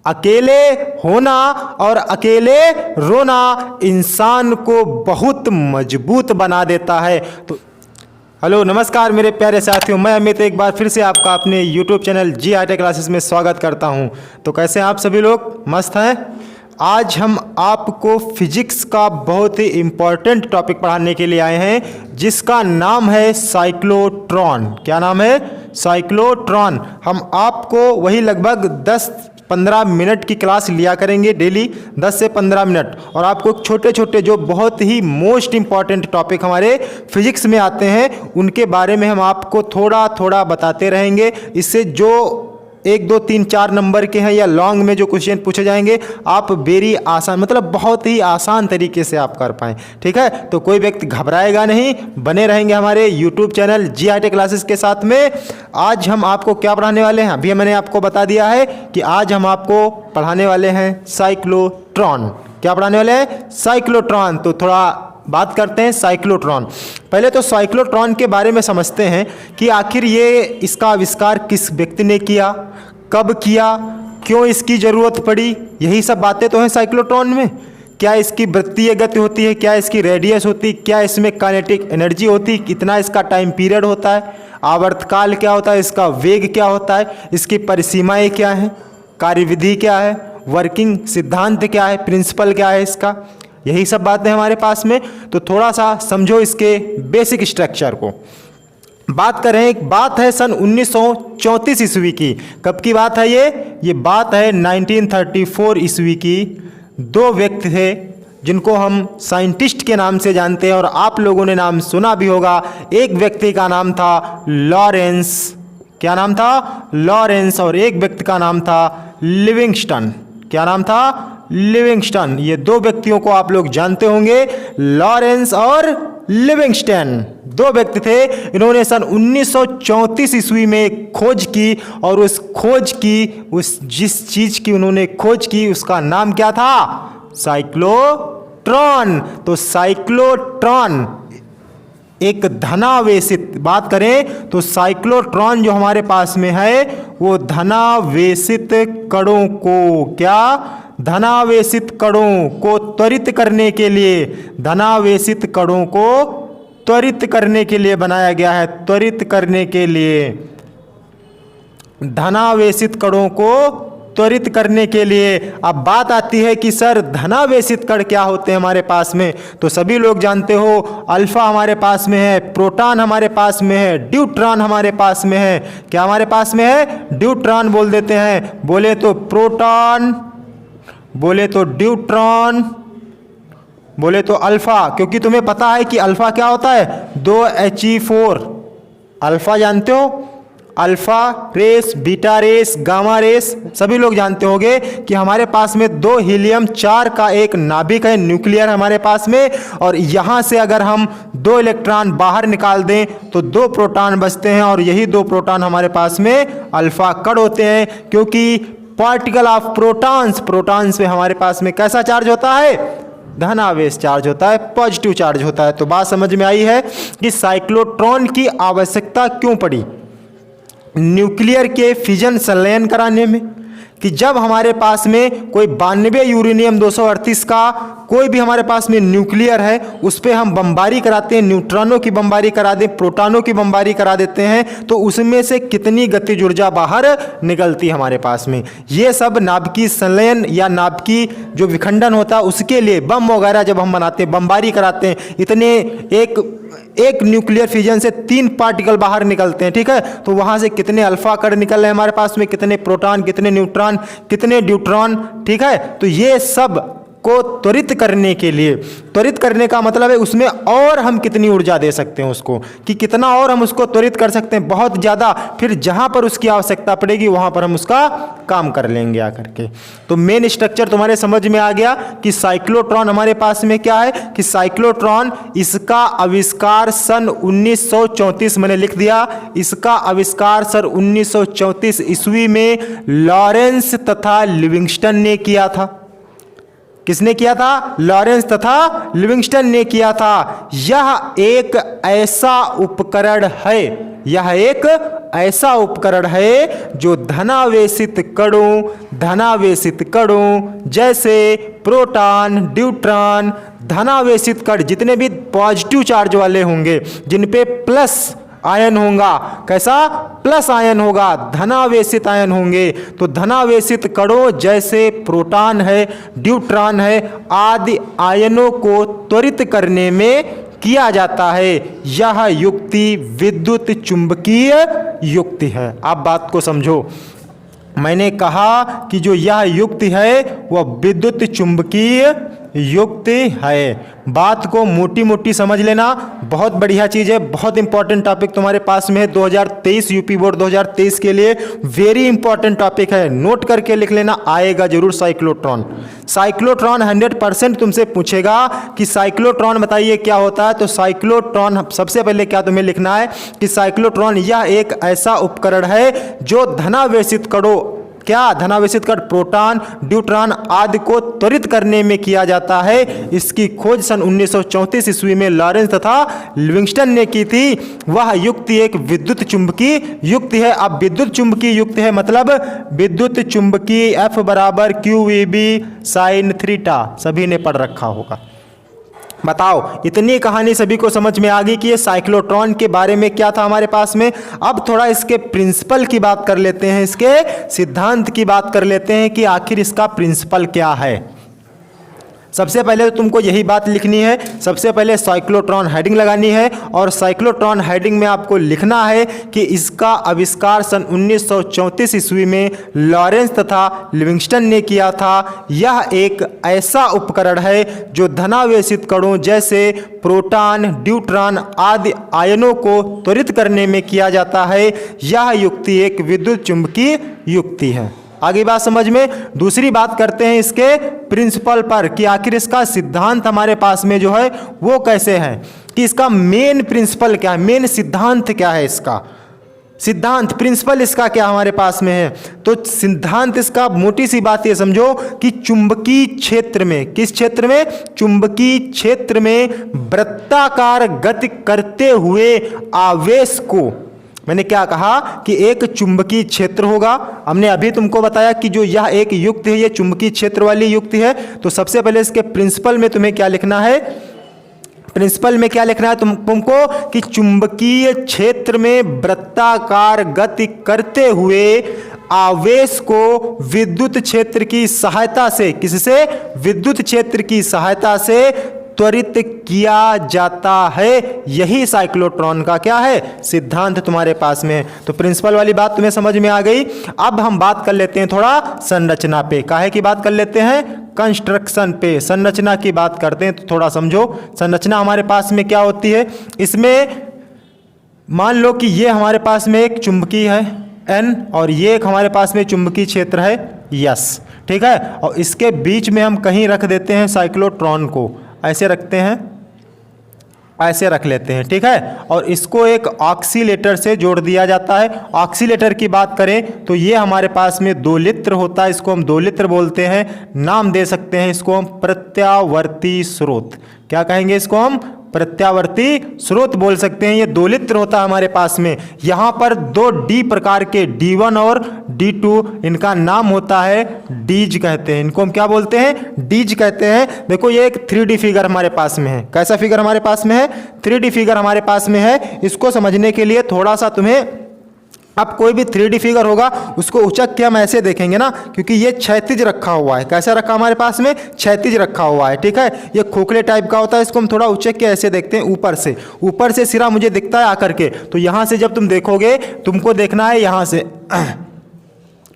अकेले होना और अकेले रोना इंसान को बहुत मजबूत बना देता है। तो हेलो नमस्कार मेरे प्यारे साथियों, मैं अमित एक बार फिर से आपका अपने YouTube चैनल GRT क्लासेस में स्वागत करता हूं। तो कैसे हैं आप सभी लोग? मस्त हैं। आज हम आपको फिजिक्स का बहुत ही इम्पॉर्टेंट टॉपिक पढ़ाने के लिए आए हैं जिसका नाम है साइक्लोट्रॉन। क्या नाम है? साइक्लोट्रॉन। हम आपको वही लगभग 10-15 मिनट की क्लास लिया करेंगे डेली, 10 से 15 मिनट, और आपको छोटे छोटे जो बहुत ही मोस्ट इम्पॉर्टेंट टॉपिक हमारे फिजिक्स में आते हैं उनके बारे में हम आपको थोड़ा थोड़ा बताते रहेंगे। इससे जो 1, 2, 3, 4 नंबर के हैं या लॉन्ग में जो क्वेश्चन पूछे जाएंगे आप वेरी आसान, मतलब बहुत ही आसान तरीके से आप कर पाएँ। ठीक है, तो कोई व्यक्ति घबराएगा नहीं, बने रहेंगे हमारे YouTube चैनल GRT क्लासेस के साथ में। आज हम आपको क्या पढ़ाने वाले हैं अभी मैंने आपको बता दिया है कि आज हम आपको पढ़ाने वाले हैं साइक्लोट्रॉन। क्या पढ़ाने वाले हैं? साइक्लोट्रॉन। तो थोड़ा बात करते हैं साइक्लोट्रॉन। पहले तो साइक्लोट्रॉन के बारे में समझते हैं कि आखिर ये इसका आविष्कार किस व्यक्ति ने किया, कब किया, क्यों इसकी ज़रूरत पड़ी, यही सब बातें तो हैं साइक्लोट्रॉन में। क्या इसकी वृत्तीय गति होती है, क्या इसकी रेडियस होती है, क्या इसमें काइनेटिक एनर्जी होती है, कितना इसका टाइम पीरियड होता है, आवर्तकाल क्या होता है, इसका वेग क्या होता है, इसकी परिसीमाएँ क्या हैं, कार्यविधि क्या है, वर्किंग सिद्धांत क्या है, प्रिंसिपल क्या है इसका, यही सब बातें हमारे पास में। तो थोड़ा सा समझो इसके बेसिक स्ट्रक्चर को। बात करें, एक बात है सन 1934 ईस्वी की। कब की बात है ये बात है 1934 ईस्वी की। दो व्यक्ति थे जिनको हम साइंटिस्ट के नाम से जानते हैं और आप लोगों ने नाम सुना भी होगा। एक व्यक्ति का नाम था लॉरेंस। क्या नाम था? लॉरेंस। और एक व्यक्ति का नाम था लिविंगस्टन। क्या नाम था? लिविंगस्टन। ये दो व्यक्तियों को आप लोग जानते होंगे, लॉरेंस और लिविंगस्टन। दो व्यक्ति थे, इन्होंने सन 1934 ईस्वी में खोज की और उस खोज की जिस चीज की उन्होंने खोज की उसका नाम क्या था? साइक्लोट्रॉन। तो साइक्लोट्रॉन एक धनावेशित, बात करें तो साइक्लोट्रॉन जो हमारे पास में है वो धनावेशित कणों को, क्या? धनावेशित कणों को त्वरित करने के लिए, धनावेशित कणों को त्वरित करने के लिए बनाया गया है। त्वरित करने के लिए, धनावेशित कणों को त्वरित करने के लिए। अब बात आती है कि सर धनावेशित कण क्या होते हैं हमारे पास में? तो सभी लोग जानते हो, अल्फा हमारे पास में है, प्रोटॉन हमारे पास में है, ड्यूट्रॉन हमारे पास में है। क्या हमारे पास में है? ड्यूट्रॉन बोल देते हैं, बोले तो प्रोटॉन, बोले तो ड्यूट्रॉन, बोले तो अल्फा। क्योंकि तुम्हें पता है कि अल्फा क्या होता है? 2He4। अल्फा जानते हो? Alpha rays, beta rays, gamma rays, सभी लोग जानते होंगे कि हमारे पास में 2 हीलियम 4 का एक नाभिक है, न्यूक्लियर हमारे पास में, और यहाँ से अगर हम 2 इलेक्ट्रॉन बाहर निकाल दें तो 2 प्रोटॉन बचते हैं, और यही 2 प्रोटॉन हमारे पास में अल्फा कण होते हैं। क्योंकि पार्टिकल ऑफ प्रोटॉन्स, प्रोटॉन्स में हमारे पास में कैसा चार्ज होता है? धनावेश चार्ज होता है, पॉजिटिव चार्ज होता है। तो बात समझ में आई है कि साइक्लोट्रॉन की आवश्यकता क्यों पड़ी न्यूक्लियर के फिजन संलयन कराने में। कि जब हमारे पास में कोई 92 यूरेनियम 238 का कोई भी हमारे पास में न्यूक्लियर है, उस पर हम बमबारी कराते हैं, न्यूट्रॉनों की बमबारी करा दें, प्रोटॉनों की बमबारी करा देते हैं, तो उसमें से कितनी गतिज ऊर्जा बाहर निकलती है हमारे पास में। ये सब नाभिकीय संलयन या नाभिकीय जो विखंडन होता है उसके लिए बम वगैरह जब हम बनाते हैं, बमबारी कराते हैं, इतने एक न्यूक्लियर फिजन से 3 पार्टिकल बाहर निकलते हैं। ठीक है, तो वहां से कितने अल्फा कण निकल रहे हैं हमारे पास में, कितने प्रोटॉन, कितने न्यूट्रॉन, कितने ड्यूट्रॉन। ठीक है, तो ये सब को त्वरित करने के लिए, त्वरित करने का मतलब है उसमें और हम कितनी ऊर्जा दे सकते हैं उसको, कि कितना और हम उसको त्वरित कर सकते हैं, बहुत ज़्यादा। फिर जहां पर उसकी आवश्यकता पड़ेगी वहां पर हम उसका काम कर लेंगे आकर के। तो मेन स्ट्रक्चर तुम्हारे समझ में आ गया कि साइक्लोट्रॉन हमारे पास में क्या है, कि साइक्लोट्रॉन, इसका आविष्कार सन 1934, मैंने लिख दिया, इसका आविष्कार सन 1934 ईस्वी में लॉरेंस तथा लिविंगस्टन ने किया था। किसने किया था? लॉरेंस तथा लिविंगस्टन ने किया था। यह एक ऐसा उपकरण है, यह एक ऐसा उपकरण है जो धनावेशित कणों जैसे प्रोटॉन, न्यूट्रॉन, धनावेशित कण जितने भी पॉजिटिव चार्ज वाले होंगे, जिन पे प्लस आयन होगा, कैसा? प्लस आयन होगा, धनावेशित आयन होंगे, तो धनावेशित कणों जैसे प्रोटॉन है, न्यूट्रॉन है आदि आयनों को त्वरित करने में किया जाता है। यह युक्ति विद्युत चुंबकीय युक्ति है। आप बात को समझो, मैंने कहा कि जो यह युक्ति है वह विद्युत चुंबकीय युक्ति है। बात को मोटी मोटी समझ लेना, बहुत बढ़िया चीज़ है, बहुत इंपॉर्टेंट टॉपिक तुम्हारे पास में है। 2023 यूपी बोर्ड 2023 के लिए वेरी इंपॉर्टेंट टॉपिक है, नोट करके लिख लेना, आएगा जरूर। साइक्लोट्रॉन 100% तुमसे पूछेगा कि साइक्लोट्रॉन बताइए क्या होता है। तो साइक्लोट्रॉन सबसे पहले क्या तुम्हें लिखना है कि साइक्लोट्रॉन यह एक ऐसा उपकरण है जो धनावेशित कणों, क्या? धनावेशित कण प्रोटॉन, न्यूट्रॉन आदि को त्वरित करने में किया जाता है। इसकी खोज सन 1934 ईस्वी में लॉरेंस तथा लिविंगस्टन ने की थी। वह युक्ति एक विद्युत चुंबकीय युक्ति है। अब विद्युत चुंबकीय युक्ति है मतलब विद्युत चुंबकीय F बराबर QEB sin थीटा, सभी ने पढ़ रखा होगा। बताओ, इतनी कहानी सभी को समझ में आ गई कि ये साइक्लोट्रॉन के बारे में क्या था हमारे पास में। अब थोड़ा इसके प्रिंसिपल की बात कर लेते हैं, इसके सिद्धांत की बात कर लेते हैं कि आखिर इसका प्रिंसिपल क्या है। सबसे पहले तो तुमको यही बात लिखनी है, सबसे पहले साइक्लोट्रॉन हेडिंग लगानी है और साइक्लोट्रॉन हेडिंग में आपको लिखना है कि इसका आविष्कार सन 1934 ईस्वी में लॉरेंस तथा लिविंगस्टन ने किया था। यह एक ऐसा उपकरण है जो धनावेशित कणों जैसे प्रोटॉन, न्यूट्रॉन आदि आयनों को त्वरित करने में किया जाता है। यह युक्ति एक विद्युत चुंबकीय युक्ति है। आगे बात समझ में। दूसरी बात करते हैं इसके प्रिंसिपल पर कि आखिर इसका सिद्धांत हमारे पास में जो है वो कैसे है, कि इसका मेन प्रिंसिपल क्या है, मेन सिद्धांत क्या है, इसका सिद्धांत प्रिंसिपल इसका क्या हमारे पास में है। तो सिद्धांत इसका मोटी सी बात ये समझो कि चुंबकीय क्षेत्र में, किस क्षेत्र में? चुंबकीय क्षेत्र में वृत्ताकार गति करते हुए आवेश को, मैंने क्या कहा कि एक चुंबकीय क्षेत्र होगा। हमने अभी तुमको बताया कि जो यह एक युक्ति है ये चुंबकीय क्षेत्र वाली युक्ति है। तो सबसे पहले इसके प्रिंसिपल में तुम्हें क्या लिखना है? प्रिंसिपल में क्या लिखना है तुमको कि चुंबकीय क्षेत्र में वृत्ताकार गति करते हुए आवेश को विद्युत क्षेत्र की सहायता से, किससे? विद्युत क्षेत्र की सहायता से त्वरित किया जाता है। यही साइक्लोट्रॉन का क्या है? सिद्धांत तुम्हारे पास में। तो प्रिंसिपल वाली बात तुम्हें समझ में आ गई। अब हम बात कर लेते हैं थोड़ा संरचना पे। काहे की बात कर लेते हैं? कंस्ट्रक्शन पे, संरचना की बात करते हैं। तो थोड़ा समझो संरचना हमारे पास में क्या होती है। इसमें मान लो कि ये हमारे पास में एक चुंबकीय है N और ये एक हमारे पास में चुंबकीय क्षेत्र है S, ठीक है। और इसके बीच में हम कहीं रख देते हैं साइक्लोट्रॉन को, ऐसे रखते हैं, ऐसे रख लेते हैं, ठीक है। और इसको एक ऑक्सीलेटर से जोड़ दिया जाता है। ऑक्सीलेटर की बात करें तो ये हमारे पास में दोलित्र होता है, इसको हम दोलित्र बोलते हैं। नाम दे सकते हैं इसको हम प्रत्यावर्ती स्रोत। क्या कहेंगे इसको हम? प्रत्यावर्ती स्रोत बोल सकते हैं। ये दोलित्र होता है हमारे पास में। यहाँ पर दो डी प्रकार के D1 और D2, इनका नाम होता है डीज कहते हैं। इनको हम क्या बोलते हैं? डीज कहते हैं। देखो ये एक 3D फिगर हमारे पास में है। कैसा फिगर हमारे पास में है? 3D फिगर हमारे पास में है। इसको समझने के लिए थोड़ा सा तुम्हें, अब कोई भी 3D फिगर होगा उसको उचक के हम ऐसे देखेंगे ना, क्योंकि ये क्षैतिज रखा हुआ है। कैसा रखा हमारे पास में? क्षैतिज रखा हुआ है, ठीक है। ये खोखले टाइप का होता है, इसको हम थोड़ा उचक के ऐसे देखते हैं ऊपर से। ऊपर से सिरा मुझे दिखता है आकर के, तो यहाँ से जब तुम देखोगे तुमको देखना है यहाँ से,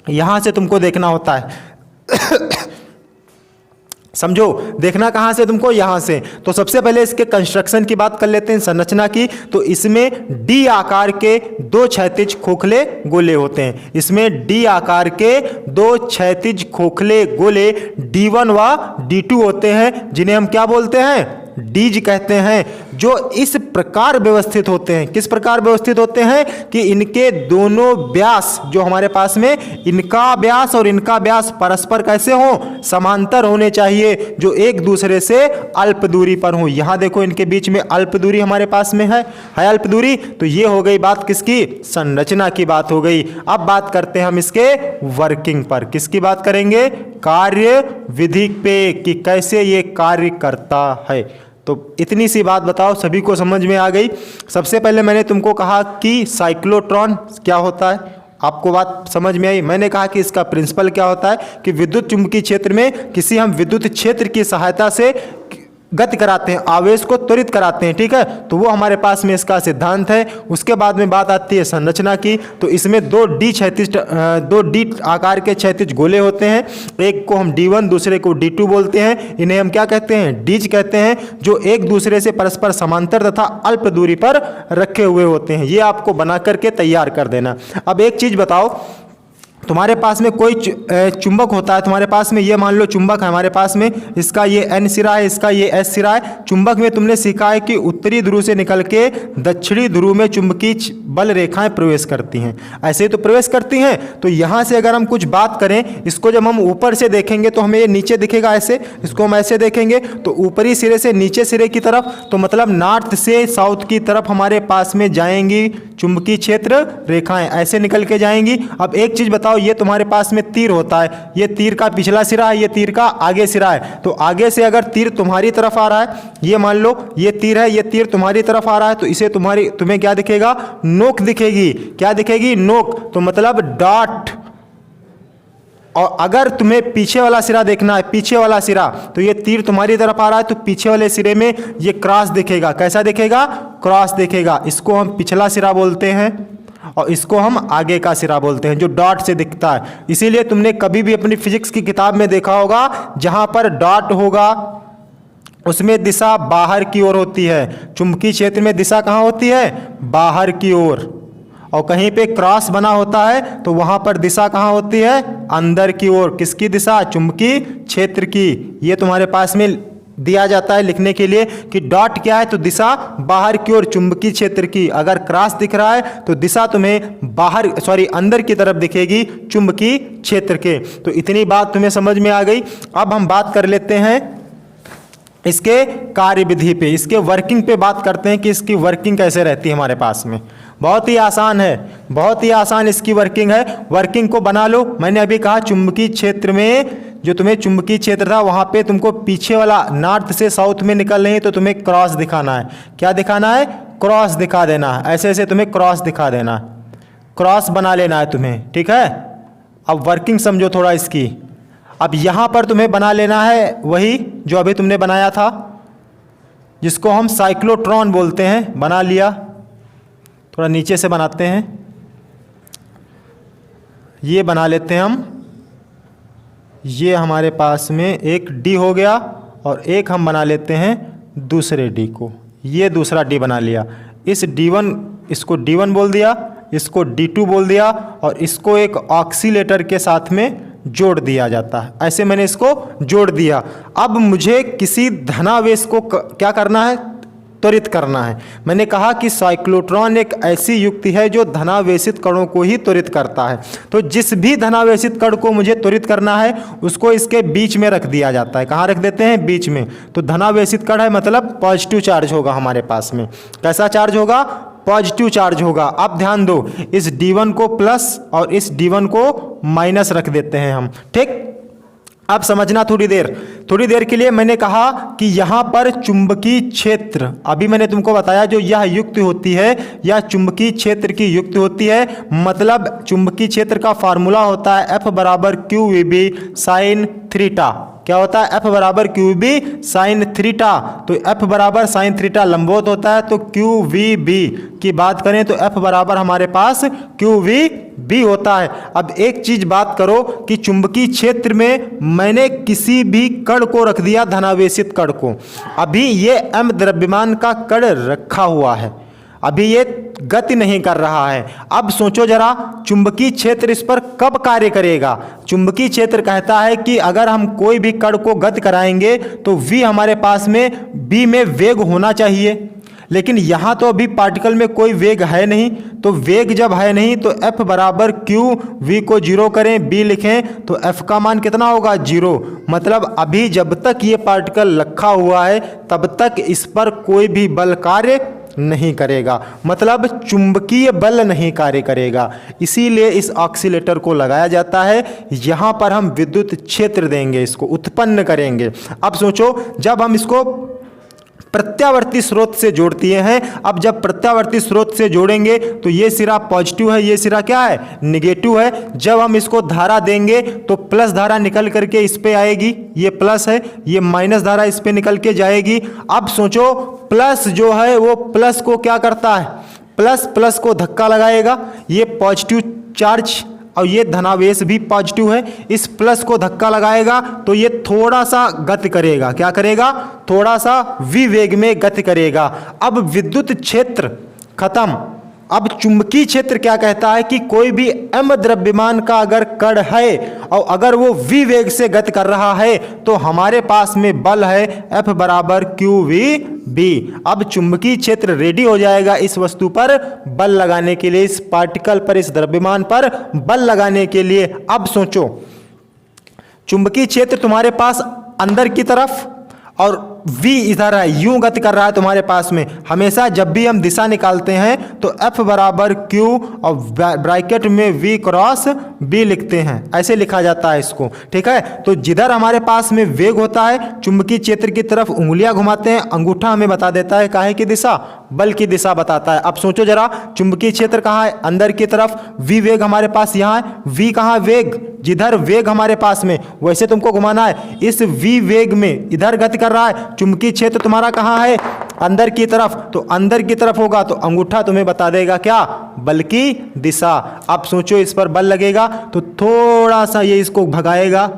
यहाँ से तुमको देखना होता है। समझो, देखना कहाँ से तुमको? यहाँ से। तो सबसे पहले इसके कंस्ट्रक्शन की बात कर लेते हैं, संरचना की। तो इसमें डी आकार के दो क्षैतिज खोखले गोले होते हैं। इसमें डी आकार के दो क्षैतिज खोखले गोले D1 व D2 होते हैं, जिन्हें हम क्या बोलते हैं? डीज कहते हैं। जो इस प्रकार व्यवस्थित होते हैं। किस प्रकार व्यवस्थित होते हैं कि इनके दोनों व्यास जो हमारे पास में, इनका व्यास और इनका व्यास परस्पर कैसे हो, समांतर होने चाहिए, जो एक दूसरे से अल्प दूरी पर हो। यहां देखो इनके बीच में अल्प दूरी हमारे पास में है अल्प दूरी। तो ये हो गई बात किसकी, संरचना की बात हो गई। अब बात करते हैं हम इसके वर्किंग पर। किसकी बात करेंगे, कार्य विधि पे, कि कैसे ये कार्य करता है। तो इतनी सी बात बताओ, सभी को समझ में आ गई। सबसे पहले मैंने तुमको कहा कि साइक्लोट्रॉन क्या होता है, आपको बात समझ में आई। मैंने कहा कि इसका प्रिंसिपल क्या होता है कि विद्युत चुंबकीय क्षेत्र में किसी हम विद्युत क्षेत्र की सहायता से गति कराते हैं, आवेश को त्वरित कराते हैं, ठीक है। तो वो हमारे पास में इसका सिद्धांत है। उसके बाद में बात आती है संरचना की। तो इसमें दो डी आकार के क्षैतिज गोले होते हैं, एक को हम D1 दूसरे को D2 बोलते हैं। इन्हें हम क्या कहते हैं, डीज कहते हैं, जो एक दूसरे से परस्पर समांतर तथा अल्प दूरी पर रखे हुए होते हैं। ये आपको बना करके तैयार कर देना। अब एक चीज बताओ, तुम्हारे पास में कोई चुंबक होता है, तुम्हारे पास में ये मान लो चुंबक है हमारे पास में, इसका ये N सिरा है, इसका ये S सिरा है। चुंबक में तुमने सीखा है कि उत्तरी ध्रुव से निकल के दक्षिणी ध्रुव में चुंबकीय बल रेखाएं प्रवेश करती हैं, ऐसे ही तो प्रवेश करती हैं। तो यहाँ से अगर हम कुछ बात करें, इसको जब हम ऊपर से देखेंगे तो हमें ये नीचे दिखेगा ऐसे, इसको हम ऐसे देखेंगे तो ऊपरी सिरे से नीचे सिरे की तरफ, तो मतलब नॉर्थ से साउथ की तरफ हमारे पास में जाएंगी चुंबकीय क्षेत्र रेखाएं, ऐसे निकल के जाएंगी। अब एक चीज बताओ, ये तुम्हारे पास में तीर होता है, ये तीर का पिछला सिरा है, ये तीर का आगे सिरा है। तो आगे से अगर तीर तुम्हारी तरफ आ रहा है, ये मान लो ये तीर है, ये तीर तुम्हारी तरफ आ रहा है, तो इसे तुम्हें क्या दिखेगा, नोक दिखेगी। क्या दिखेगी, नोक, तो मतलब डॉट। और अगर तुम्हें पीछे वाला सिरा देखना है, पीछे वाला सिरा, तो ये तीर तुम्हारी तरफ आ रहा है, तो पीछे वाले सिरे में ये क्रॉस दिखेगा। कैसा दिखेगा, क्रॉस दिखेगा। इसको हम पिछला सिरा बोलते हैं और इसको हम आगे का सिरा बोलते हैं, जो डॉट से दिखता है। इसीलिए तुमने कभी भी अपनी फिजिक्स की किताब में देखा होगा, जहां पर डॉट होगा उसमें दिशा बाहर की ओर होती है। चुंबकीय क्षेत्र में दिशा कहाँ होती है, बाहर की ओर। और कहीं पे क्रॉस बना होता है तो वहां पर दिशा कहाँ होती है, अंदर की ओर। किसकी दिशा, चुंबकीय क्षेत्र की। ये तुम्हारे पास में दिया जाता है लिखने के लिए कि डॉट क्या है, तो दिशा बाहर की ओर चुंबकीय क्षेत्र की। अगर क्रॉस दिख रहा है तो दिशा तुम्हें अंदर की तरफ दिखेगी चुंबकीय क्षेत्र के। तो इतनी बात तुम्हें समझ में आ गई। अब हम बात कर लेते हैं इसके कार्यविधि पे, इसके वर्किंग पे बात करते हैं कि इसकी वर्किंग कैसे रहती है हमारे पास में। बहुत ही आसान है, बहुत ही आसान इसकी वर्किंग है। वर्किंग को बना लो। मैंने अभी कहा चुंबकीय क्षेत्र में, जो तुम्हें चुंबकीय क्षेत्र था वहाँ पे तुमको पीछे वाला नॉर्थ से साउथ में निकल रही है, तो तुम्हें क्रॉस दिखाना है। क्या दिखाना है, क्रॉस दिखा देना है। ऐसे ऐसे तुम्हें क्रॉस दिखा देना है, क्रॉस बना लेना है तुम्हें, ठीक है। अब वर्किंग समझो थोड़ा इसकी। अब यहाँ पर तुम्हें बना लेना है वही जो अभी तुमने बनाया था, जिसको हम साइक्लोट्रॉन बोलते हैं। बना लिया, थोड़ा नीचे से बनाते हैं, ये बना लेते हैं हम। ये हमारे पास में एक डी हो गया और एक हम बना लेते हैं दूसरे डी को। ये दूसरा डी बना लिया। इस D1, इसको D1 बोल दिया, इसको D2 बोल दिया और इसको एक ऑक्सीलेटर के साथ में जोड़ दिया जाता है। ऐसे मैंने इसको जोड़ दिया। अब मुझे किसी धनावेश को क्या करना है, त्वरित करना है। मैंने कहा कि साइक्लोट्रॉन एक ऐसी युक्ति है जो धनावेशित कणों को ही त्वरित करता है। तो जिस भी धनावेशित कण को मुझे त्वरित करना है उसको इसके बीच में रख दिया जाता है। कहाँ रख देते हैं, बीच में। तो धनावेशित कण है मतलब पॉजिटिव चार्ज होगा हमारे पास में। कैसा चार्ज होगा, पॉजिटिव चार्ज होगा। अब ध्यान दो, इस D1 को प्लस और इस D1 को माइनस रख देते हैं हम, ठीक। अब समझना थोड़ी देर के लिए। मैंने कहा कि यहाँ पर चुंबकीय क्षेत्र, अभी मैंने तुमको बताया जो यह युक्ति होती है, यह चुंबकीय क्षेत्र की युक्ति होती है। मतलब चुंबकीय क्षेत्र का फार्मूला होता है F बराबर QVB साइन थीटा। क्या होता है, F बराबर QVB साइन थीटा। तो F बराबर साइन थीटा लंबवत होता है, तो QVB की बात करें तो F बराबर हमारे पास QVB होता है। अब एक चीज बात करो कि चुंबकीय क्षेत्र में मैंने किसी भी कण को रख दिया, धनावेशित कण को। अभी ये m द्रव्यमान का कण रखा हुआ है, अभी ये गति नहीं कर रहा है। अब सोचो जरा, चुंबकीय क्षेत्र इस पर कब कार्य करेगा। चुंबकीय क्षेत्र कहता है कि अगर हम कोई भी कण को गति कराएंगे तो v हमारे पास में b में वेग होना चाहिए। लेकिन यहाँ तो अभी पार्टिकल में कोई वेग है नहीं, तो वेग जब है नहीं तो F बराबर Q, V को 0 करें, B लिखें तो F का मान कितना होगा 0। मतलब अभी जब तक ये पार्टिकल रखा हुआ है तब तक इस पर कोई भी बल कार्य नहीं करेगा, मतलब चुंबकीय बल नहीं कार्य करेगा। इसीलिए इस ऑक्सीलेटर को लगाया जाता है। यहाँ पर हम विद्युत क्षेत्र देंगे, इसको उत्पन्न करेंगे। अब सोचो, जब हम इसको प्रत्यावर्ती स्रोत से जोड़ती हैं, अब जब प्रत्यावर्ती स्रोत से जोड़ेंगे तो ये सिरा पॉजिटिव है, ये सिरा क्या है निगेटिव है। जब हम इसको धारा देंगे तो प्लस धारा निकल करके इस पे आएगी, ये प्लस है, ये माइनस धारा इस पे निकल के जाएगी। अब सोचो, प्लस जो है वो प्लस को क्या करता है, प्लस प्लस को धक्का लगाएगा, ये पॉजिटिव चार्ज और ये धनावेश भी पॉजिटिव है, इस प्लस को धक्का लगाएगा तो ये थोड़ा सा गति करेगा, क्या करेगा, थोड़ा सा विवेग में गति करेगा। अब विद्युत क्षेत्र खत्म। अब चुंबकीय क्षेत्र क्या कहता है कि कोई भी m द्रव्यमान का अगर कण है और अगर वो v वेग से गति कर रहा है तो हमारे पास में बल है F बराबर QVB। अब चुंबकीय क्षेत्र रेडी हो जाएगा इस वस्तु पर बल लगाने के लिए, इस पार्टिकल पर, इस द्रव्यमान पर बल लगाने के लिए। अब सोचो, चुंबकीय क्षेत्र तुम्हारे पास अंदर की तरफ और v इधर है, यूं गति कर रहा है तुम्हारे पास में। हमेशा जब भी हम दिशा निकालते हैं तो F बराबर Q और ब्रैकेट में V क्रॉस B लिखते हैं, ऐसे लिखा जाता है इसको, ठीक है। तो जिधर हमारे पास में वेग होता है चुंबकीय क्षेत्र की तरफ उंगलियां घुमाते हैं, अंगूठा हमें बता देता है काहे की दिशा, बल की दिशा बताता है। अब सोचो जरा, चुंबकीय क्षेत्र कहाँ है, अंदर की तरफ, v वेग हमारे पास यहाँ है, v कहाँ वेग, जिधर वेग हमारे पास में वैसे तुमको घुमाना है। इस v वेग में इधर गति कर रहा है, चुंबकीय क्षेत्र तुम्हारा कहाँ है, अंदर की तरफ, तो अंदर की तरफ होगा तो अंगूठा तुम्हें बता देगा क्या, बल की दिशा। अब सोचो, इस पर बल लगेगा तो थोड़ा सा ये इसको भगाएगा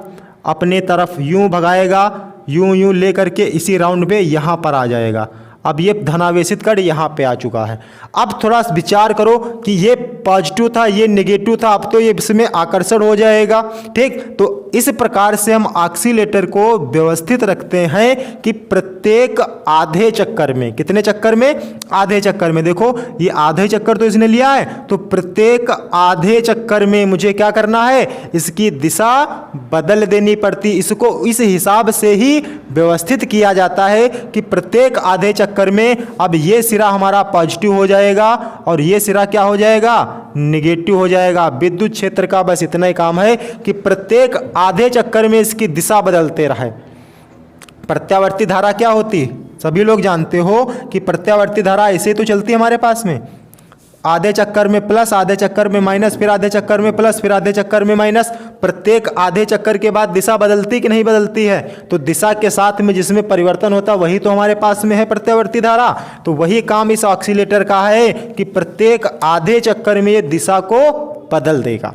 अपने तरफ, यूं भगाएगा, यूं यूं ले करके इसी राउंड पे यहाँ पर आ जाएगा। अब ये धनावेशित कण यहाँ पे आ चुका है। अब थोड़ा विचार करो कि ये पॉजिटिव था, ये नेगेटिव था, अब तो ये इसमें आकर्षण हो जाएगा, ठीक। तो इस प्रकार से हम ऑक्सीलेटर को व्यवस्थित रखते हैं कि प्रत्येक आधे चक्कर में, कितने चक्कर में, आधे चक्कर में, देखो ये आधे चक्कर तो इसने लिया है, तो प्रत्येक आधे चक्कर में मुझे क्या करना है, इसकी दिशा बदल देनी पड़ती। इसको इस हिसाब से ही व्यवस्थित किया जाता है कि प्रत्येक आधे चक्कर में अब ये सिरा हमारा पॉजिटिव हो जाएगा और ये सिरा क्या हो जाएगा, नेगेटिव हो जाएगा। विद्युत क्षेत्र का बस इतना ही काम है कि प्रत्येक आधे चक्कर में इसकी दिशा बदलते रहे। प्रत्यावर्ती धारा क्या होती, सभी लोग जानते हो कि प्रत्यावर्ती धारा ऐसे तो चलती है हमारे पास में, आधे चक्कर में प्लस, आधे चक्कर में माइनस, फिर आधे चक्कर में प्लस, फिर आधे चक्कर में माइनस। प्रत्येक आधे चक्कर के बाद दिशा बदलती कि नहीं बदलती है, तो दिशा के साथ में जिसमें परिवर्तन होता वही तो हमारे पास में है प्रत्यावर्ती धारा। तो वही काम इस ऑक्सीलेटर का है कि प्रत्येक आधे चक्कर में ये दिशा को बदल देगा,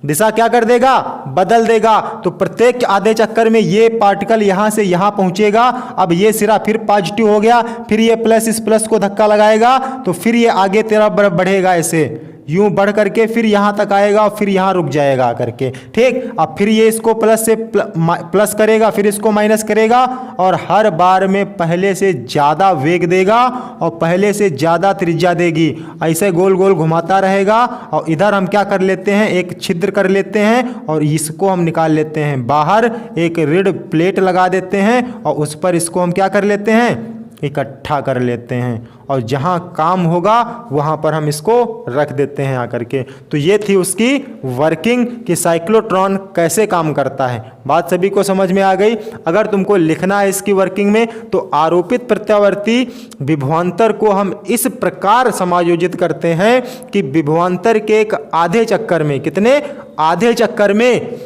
दिशा क्या कर देगा, बदल देगा। तो प्रत्येक आधे चक्कर में ये पार्टिकल यहाँ से यहाँ पहुँचेगा। अब ये सिरा फिर पॉजिटिव हो गया, फिर ये प्लस इस प्लस को धक्का लगाएगा तो फिर ये आगे तेरा बढ़ेगा, ऐसे यूं बढ़ करके फिर यहाँ तक आएगा और फिर यहाँ रुक जाएगा करके, ठीक। अब फिर ये इसको प्लस से प्लस करेगा, फिर इसको माइनस करेगा और हर बार में पहले से ज़्यादा वेग देगा और पहले से ज़्यादा त्रिज्या देगी, ऐसे गोल गोल घुमाता रहेगा। और इधर हम क्या कर लेते हैं, एक छिद्र कर लेते हैं और इसको हम निकाल लेते हैं बाहर, एक रीड प्लेट लगा देते हैं और उस पर इसको हम क्या कर लेते हैं, इकट्ठा कर लेते हैं और जहाँ काम होगा वहाँ पर हम इसको रख देते हैं आकर के। तो ये थी उसकी वर्किंग कि साइक्लोट्रॉन कैसे काम करता है। बात सभी को समझ में आ गई। अगर तुमको लिखना है इसकी वर्किंग में तो आरोपित प्रत्यावर्ती विभवांतर को हम इस प्रकार समायोजित करते हैं कि विभवांतर के एक आधे चक्कर में, कितने आधे चक्कर में,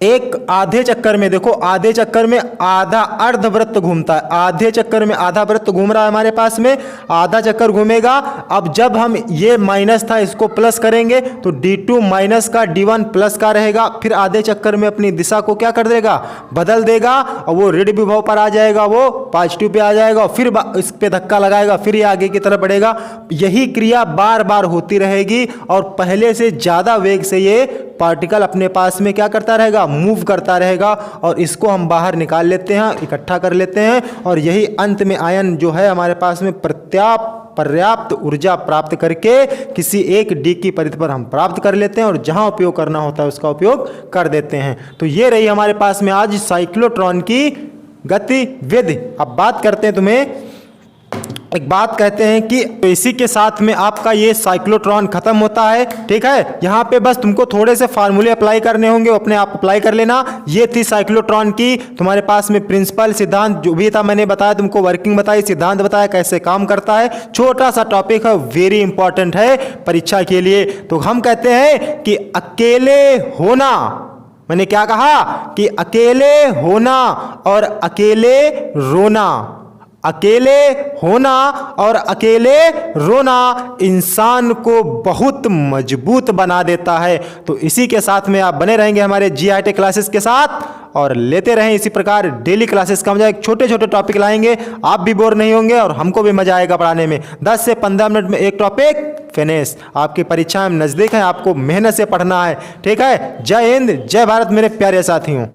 एक आधे चक्कर में, देखो आधे चक्कर में आधा अर्धवृत्त घूमता है, आधे चक्कर में आधा वृत्त घूम रहा है हमारे पास में, आधा चक्कर घूमेगा। अब जब हम ये माइनस था इसको प्लस करेंगे तो D2 माइनस का D1 प्लस का रहेगा, फिर आधे चक्कर में अपनी दिशा को क्या कर देगा, बदल देगा और वो ऋण विभव पर आ जाएगा, वो पॉजिटिव पे आ जाएगा और फिर इस पे धक्का लगाएगा, फिर ये आगे की तरफ बढ़ेगा। यही क्रिया बार बार होती रहेगी और पहले से ज़्यादा वेग से ये पार्टिकल अपने पास में क्या करता रहेगा, हमेशा मूव करता रहेगा और इसको हम बाहर निकाल लेते हैं, इकट्ठा कर लेते हैं और यही अंत में आयन जो है हमारे पास में पर्याप्त ऊर्जा प्राप्त करके किसी एक डी की परिधि पर हम प्राप्त कर लेते हैं और जहां उपयोग करना होता है उसका उपयोग कर देते हैं। तो ये रही हमारे पास में आज साइक्लोट्रॉन की गतिविधि। अब बात करते हैं, तुम्हें एक बात कहते हैं कि इसी के साथ में आपका ये साइक्लोट्रॉन खत्म होता है। ठीक है, यहाँ पे बस तुमको थोड़े से फार्मूले अप्लाई करने होंगे, अपने आप अप्लाई कर लेना। ये थी साइक्लोट्रॉन की तुम्हारे पास में प्रिंसिपल, सिद्धांत जो भी था मैंने बताया तुमको, वर्किंग बताई, सिद्धांत बताया कैसे काम करता है। छोटा सा टॉपिक है, वेरी इंपॉर्टेंट है परीक्षा के लिए। तो हम कहते हैं कि अकेले होना, मैंने क्या कहा कि अकेले होना और अकेले रोना, अकेले होना और अकेले रोना इंसान को बहुत मजबूत बना देता है। तो इसी के साथ में आप बने रहेंगे हमारे GIT क्लासेस के साथ और लेते रहें इसी प्रकार डेली क्लासेस का मजा। एक छोटे छोटे टॉपिक लाएंगे, आप भी बोर नहीं होंगे और हमको भी मजा आएगा पढ़ाने में। 10 से 15 मिनट में एक टॉपिक फिनिश। आपकी परीक्षाएं नज़दीक हैं, आपको मेहनत से पढ़ना है। ठीक है, जय हिंद, जय भारत मेरे प्यारे साथियों।